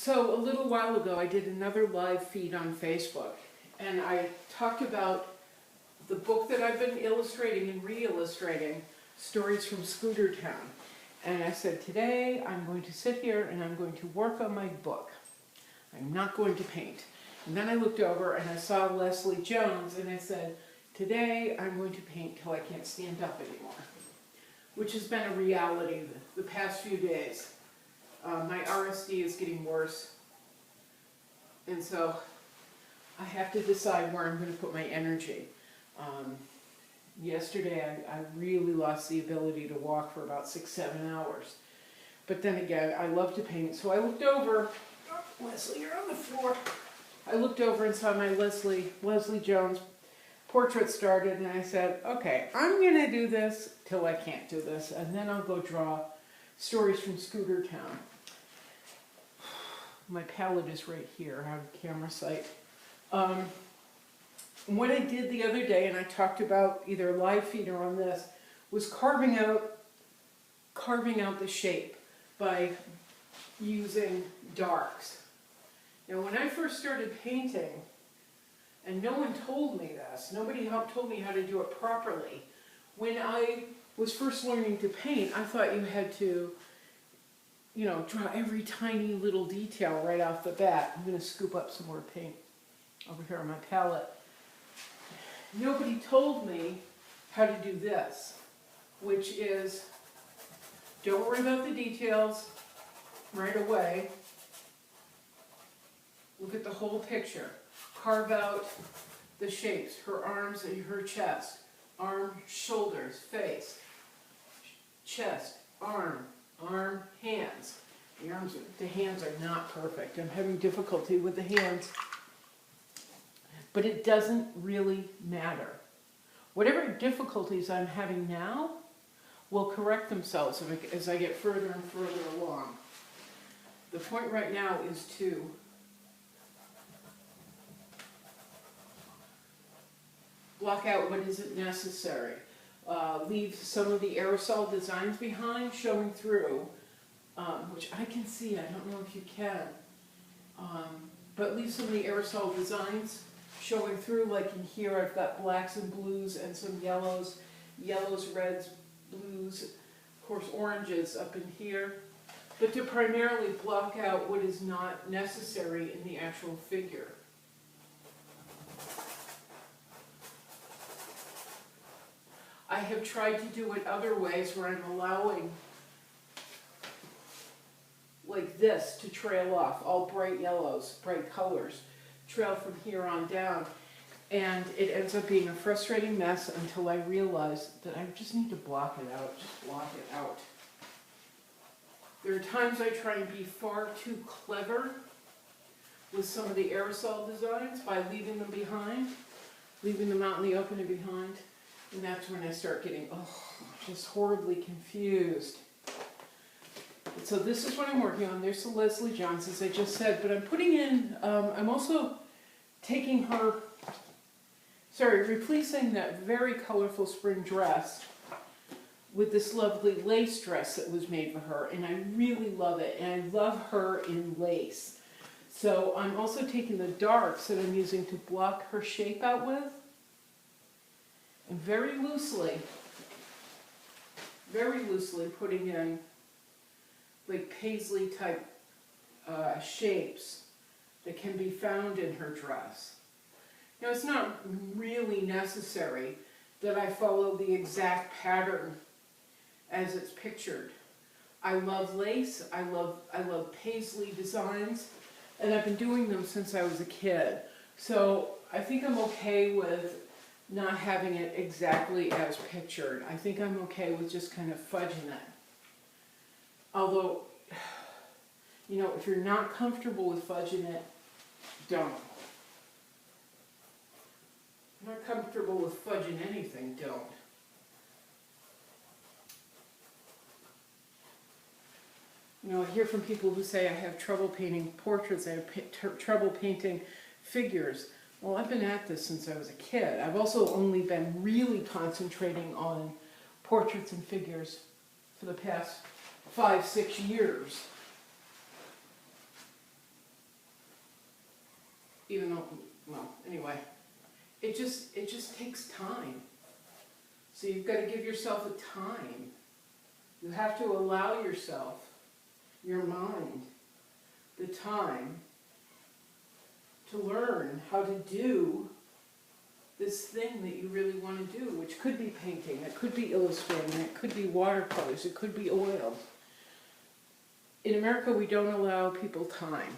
So a little while ago I did another live feed on Facebook, and I talked about the book that I've been illustrating and re-illustrating, Stories from Scooter Town. And I said, today I'm going to sit here and I'm going to work on my book. I'm not going to paint. And then I looked over and I saw Leslie Jones and I said, today I'm going to paint till I can't stand up anymore. Which has been a reality the past few days. My RSD is getting worse, and so I have to decide where I'm going to put my energy. Yesterday I really lost the ability to walk for about 6-7 hours, but then again I love to paint, so I looked over. Oh, Leslie, you're on the floor. I looked over and saw my Leslie Jones portrait started, and I said, okay, I'm going to do this till I can't do this, and then I'll go draw Stories from Scooter Town. My palette is right here, out of camera sight. What I did the other day, and I talked about either live feed or on this, was carving out the shape by using darks. Now, when I first started painting, and no one told me this, nobody told me how to do it properly. When I was first learning to paint, I thought you had to, draw every tiny little detail right off the bat. I'm going to scoop up some more paint over here on my palette. Nobody told me how to do this, which is, don't worry about the details right away. Look at the whole picture. Carve out the shapes, her arms and her chest, arm, shoulders, face, chest, arm, hands. The hands are not perfect. I'm having difficulty with the hands. But it doesn't really matter. Whatever difficulties I'm having now will correct themselves as I get further and further along. The point right now is to block out what isn't necessary. Leave some of the aerosol designs behind, showing through, which I can see, I don't know if you can, but leave some of the aerosol designs showing through, like in here I've got blacks and blues and some yellows, reds, blues, of course oranges up in here, but to primarily block out what is not necessary in the actual figure. I have tried to do it other ways where I'm allowing, like this, to trail off, all bright yellows, bright colors, trail from here on down. And it ends up being a frustrating mess until I realize that I just need to block it out, just block it out. There are times I try and be far too clever with some of the aerosol designs by leaving them behind, leaving them out in the open and behind. And that's when I start getting, just horribly confused. And so this is what I'm working on. There's the Leslie Jones, as I just said. But I'm putting in, I'm also taking replacing that very colorful spring dress with this lovely lace dress that was made for her. And I really love it. And I love her in lace. So I'm also taking the darks that I'm using to block her shape out with. And very loosely putting in like paisley type shapes that can be found in her dress. Now, it's not really necessary that I follow the exact pattern as it's pictured. I love lace, I love paisley designs, and I've been doing them since I was a kid. So I think I'm okay with not having it exactly as pictured. I think I'm okay with just kind of fudging it. Although, if you're not comfortable with fudging it, don't. If you're not comfortable with fudging anything, don't. I hear from people who say I have trouble painting portraits, I have trouble painting figures. Well, I've been at this since I was a kid. I've also only been really concentrating on portraits and figures for the past 5-6 years. even though, well, anyway, it just takes time. So you've got to give yourself a time. You have to allow yourself, your mind, the time to learn how to do this thing that you really want to do, which could be painting, it could be illustrating, it could be watercolors, it could be oil. In America, we don't allow people time.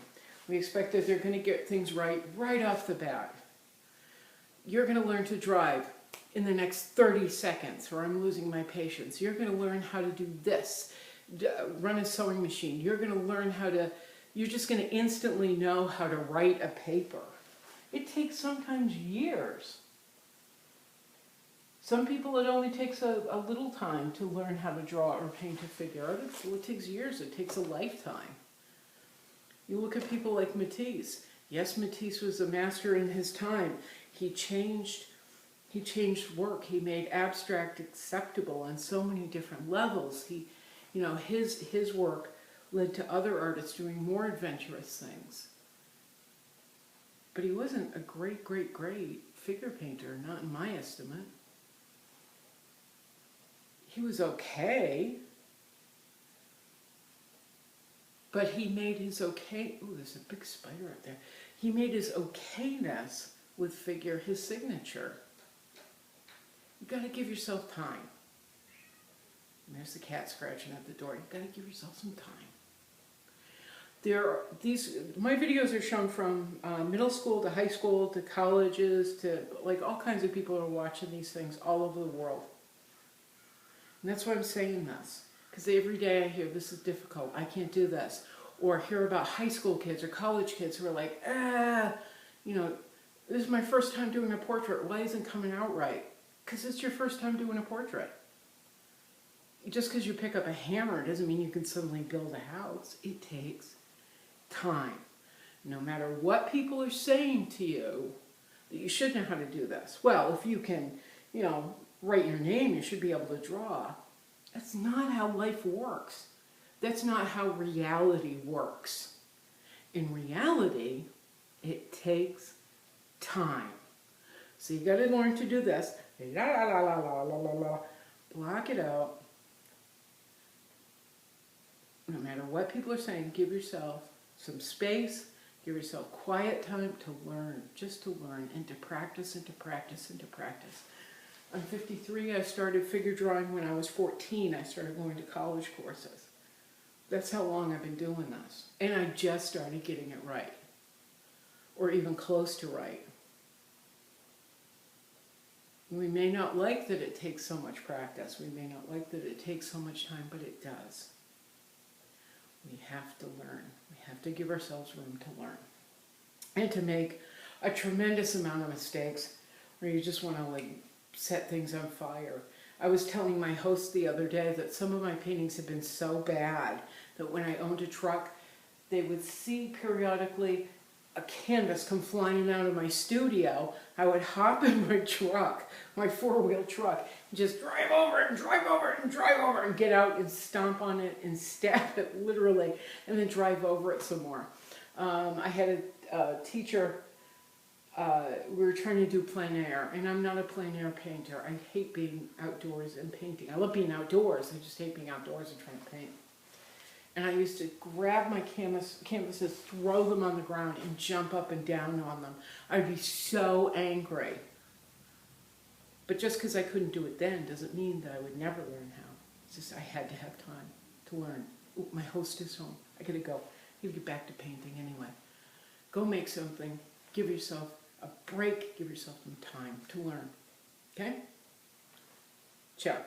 We expect that they're going to get things right off the bat. You're going to learn to drive in the next 30 seconds, or I'm losing my patience. You're going to learn how to do this, run a sewing machine. You're going to learn how to, you're just going to instantly know how to write a paper. It takes sometimes years. Some people, it only takes a little time to learn how to draw or paint a figure. Others, it takes years, it takes a lifetime. You look at people like Matisse. Yes, Matisse was a master in his time. He changed work. He made abstract acceptable on so many different levels. His work led to other artists doing more adventurous things. But he wasn't a great figure painter, not in my estimate. He was okay, but he made his okay, ooh, there's a big spider up there. He made his okayness with figure his signature. You've got to give yourself time. And there's the cat scratching at the door. You've got to give yourself some time. My videos are shown from middle school to high school to colleges to like all kinds of people are watching these things all over the world. And that's why I'm saying this. Because every day I hear, this is difficult, I can't do this. Or hear about high school kids or college kids who are like, this is my first time doing a portrait. Why isn't it coming out right? Because it's your first time doing a portrait. Just because you pick up a hammer doesn't mean you can suddenly build a house. It takes time. No matter what people are saying to you, that you should know how to do this. Well, if you can, write your name, you should be able to draw. That's not how life works. That's not how reality works. In reality, it takes time. So you got to learn to do this. La la la la la la la la. Block it out. No matter what people are saying, give yourself some space. Give yourself quiet time to learn, just to learn, and to practice and to practice and to practice. I'm 53. I started figure drawing when I was 14. I started going to college courses. That's how long I've been doing this. And I just started getting it right. Or even close to right. We may not like that it takes so much practice. We may not like that it takes so much time, but it does. We have to learn. We have to give ourselves room to learn. And to make a tremendous amount of mistakes where you just want to set things on fire. I was telling my host the other day that some of my paintings have been so bad that when I owned a truck, they would see periodically a canvas come flying out of my studio. I would hop in my truck, my four-wheel truck, and just drive over it and drive over it and drive over it and get out and stomp on it and stab it literally and then drive over it some more. I had a teacher. We were trying to do plein air, and I'm not a plein air painter. I hate being outdoors and painting. I love being outdoors. I just hate being outdoors and trying to paint. And I used to grab my canvases, throw them on the ground, and jump up and down on them. I'd be so angry. But just because I couldn't do it then doesn't mean that I would never learn how. It's just I had to have time to learn. Ooh, my host is home. I gotta go. I gotta get back to painting anyway. Go make something. Give yourself a break. Give yourself some time to learn. Okay? Ciao.